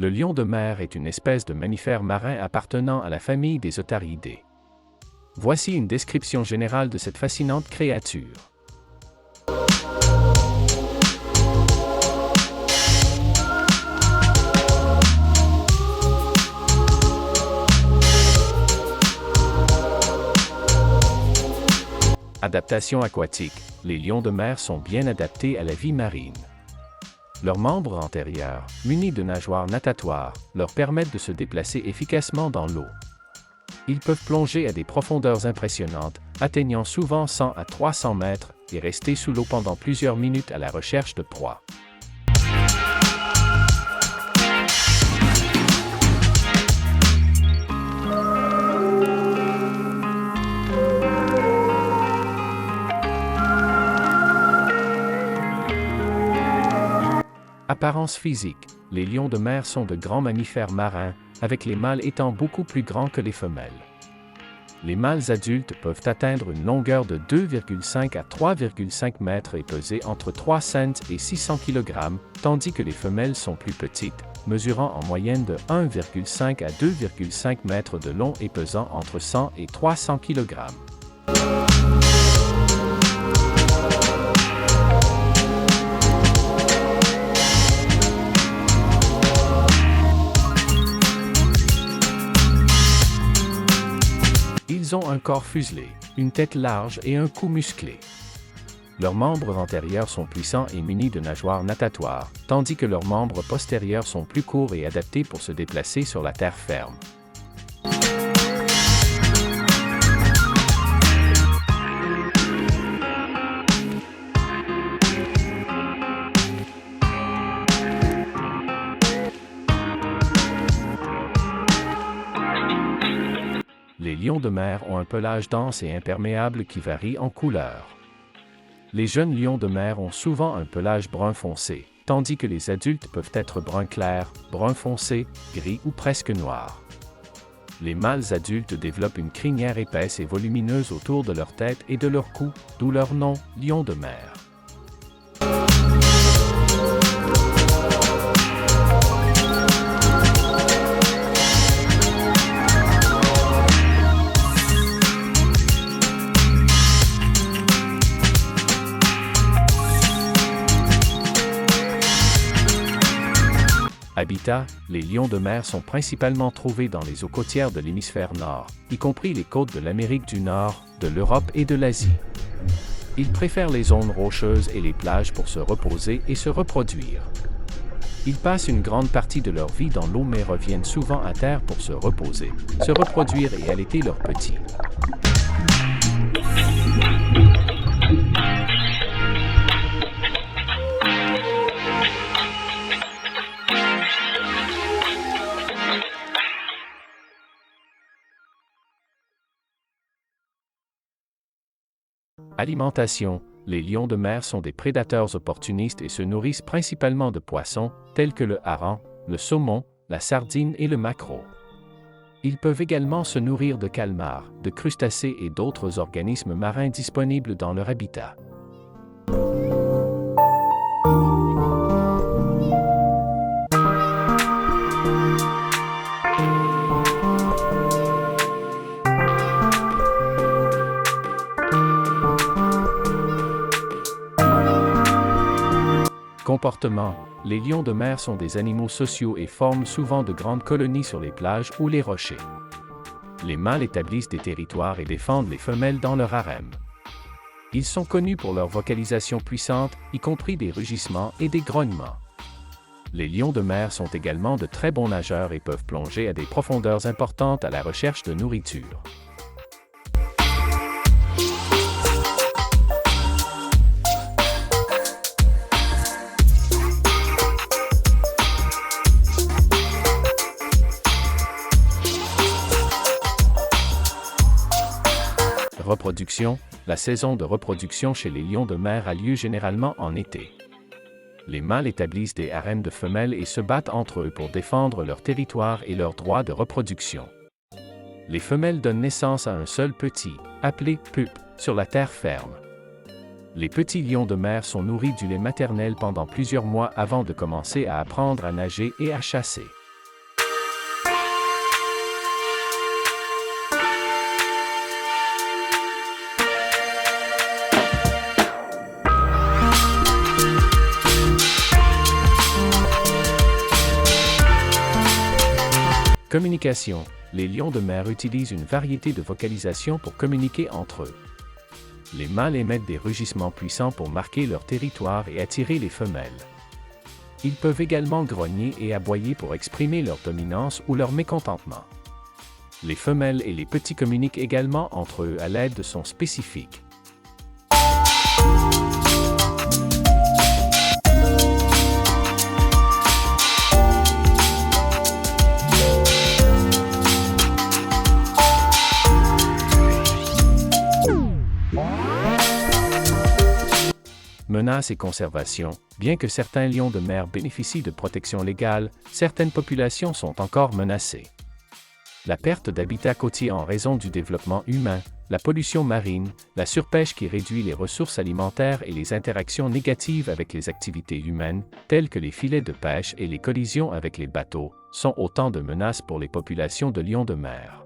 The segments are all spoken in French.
Le lion de mer est une espèce de mammifère marin appartenant à la famille des Otariidés. Voici une description générale de cette fascinante créature. Adaptation aquatique. Les lions de mer sont bien adaptés à la vie marine. Leurs membres antérieurs, munis de nageoires natatoires, leur permettent de se déplacer efficacement dans l'eau. Ils peuvent plonger à des profondeurs impressionnantes, atteignant souvent 100 à 300 mètres, et rester sous l'eau pendant plusieurs minutes à la recherche de proies. Apparence physique. Les lions de mer sont de grands mammifères marins, avec les mâles étant beaucoup plus grands que les femelles. Les mâles adultes peuvent atteindre une longueur de 2,5 à 3,5 mètres et peser entre 300 et 600 kg, tandis que les femelles sont plus petites, mesurant en moyenne de 1,5 à 2,5 mètres de long et pesant entre 100 et 300 kg. Ils ont un corps fuselé, une tête large et un cou musclé. Leurs membres antérieurs sont puissants et munis de nageoires natatoires, tandis que leurs membres postérieurs sont plus courts et adaptés pour se déplacer sur la terre ferme. Les lions de mer ont un pelage dense et imperméable qui varie en couleur. Les jeunes lions de mer ont souvent un pelage brun foncé, tandis que les adultes peuvent être brun clair, brun foncé, gris ou presque noir. Les mâles adultes développent une crinière épaisse et volumineuse autour de leur tête et de leur cou, d'où leur nom, lion de mer. Habitat, les lions de mer sont principalement trouvés dans les eaux côtières de l'hémisphère nord, y compris les côtes de l'Amérique du Nord, de l'Europe et de l'Asie. Ils préfèrent les zones rocheuses et les plages pour se reposer et se reproduire. Ils passent une grande partie de leur vie dans l'eau mais reviennent souvent à terre pour se reposer, se reproduire et allaiter leurs petits. Alimentation. Les lions de mer sont des prédateurs opportunistes et se nourrissent principalement de poissons, tels que le hareng, le saumon, la sardine et le maquereau. Ils peuvent également se nourrir de calmars, de crustacés et d'autres organismes marins disponibles dans leur habitat. Comportement. Les lions de mer sont des animaux sociaux et forment souvent de grandes colonies sur les plages ou les rochers. Les mâles établissent des territoires et défendent les femelles dans leur harem. Ils sont connus pour leur vocalisation puissante, y compris des rugissements et des grognements. Les lions de mer sont également de très bons nageurs et peuvent plonger à des profondeurs importantes à la recherche de nourriture. Reproduction. La saison de reproduction chez les lions de mer a lieu généralement en été. Les mâles établissent des harems de femelles et se battent entre eux pour défendre leur territoire et leurs droits de reproduction. Les femelles donnent naissance à un seul petit, appelé pup, sur la terre ferme. Les petits lions de mer sont nourris du lait maternel pendant plusieurs mois avant de commencer à apprendre à nager et à chasser. Communication. Les lions de mer utilisent une variété de vocalisation pour communiquer entre eux. Les mâles émettent des rugissements puissants pour marquer leur territoire et attirer les femelles. Ils peuvent également grogner et aboyer pour exprimer leur dominance ou leur mécontentement. Les femelles et les petits communiquent également entre eux à l'aide de sons spécifiques. Menaces et conservation. Bien que certains lions de mer bénéficient de protection légale, certaines populations sont encore menacées. La perte d'habitat côtier en raison du développement humain, la pollution marine, la surpêche qui réduit les ressources alimentaires et les interactions négatives avec les activités humaines, telles que les filets de pêche et les collisions avec les bateaux, sont autant de menaces pour les populations de lions de mer.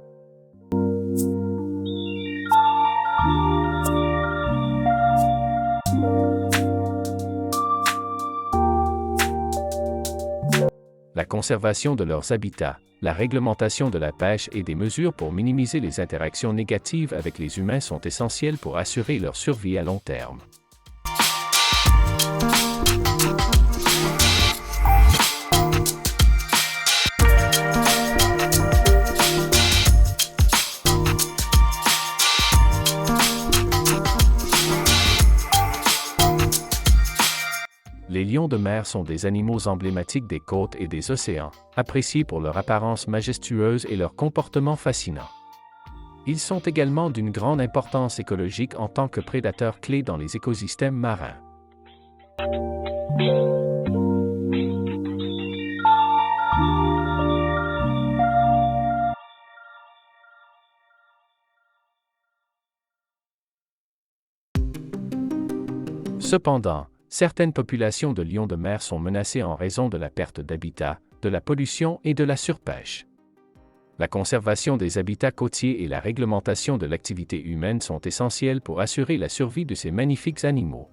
La conservation de leurs habitats, la réglementation de la pêche et des mesures pour minimiser les interactions négatives avec les humains sont essentielles pour assurer leur survie à long terme. Les lions de mer sont des animaux emblématiques des côtes et des océans, appréciés pour leur apparence majestueuse et leur comportement fascinant. Ils sont également d'une grande importance écologique en tant que prédateurs clés dans les écosystèmes marins. Cependant, certaines populations de lions de mer sont menacées en raison de la perte d'habitat, de la pollution et de la surpêche. La conservation des habitats côtiers et la réglementation de l'activité humaine sont essentielles pour assurer la survie de ces magnifiques animaux.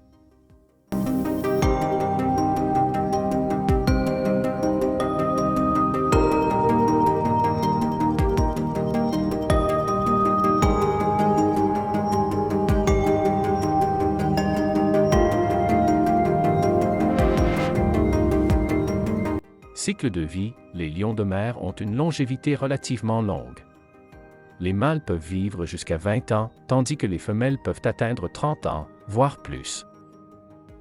Cycle de vie, les lions de mer ont une longévité relativement longue. Les mâles peuvent vivre jusqu'à 20 ans, tandis que les femelles peuvent atteindre 30 ans, voire plus.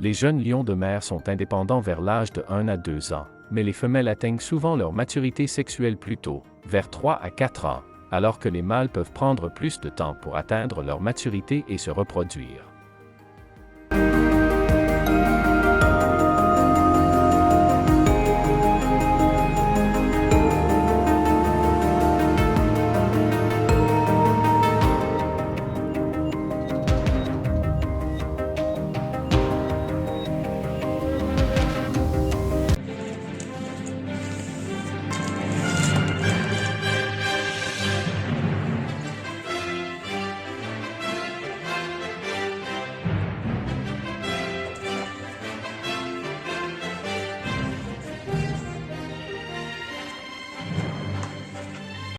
Les jeunes lions de mer sont indépendants vers l'âge de 1 à 2 ans, mais les femelles atteignent souvent leur maturité sexuelle plus tôt, vers 3 à 4 ans, alors que les mâles peuvent prendre plus de temps pour atteindre leur maturité et se reproduire.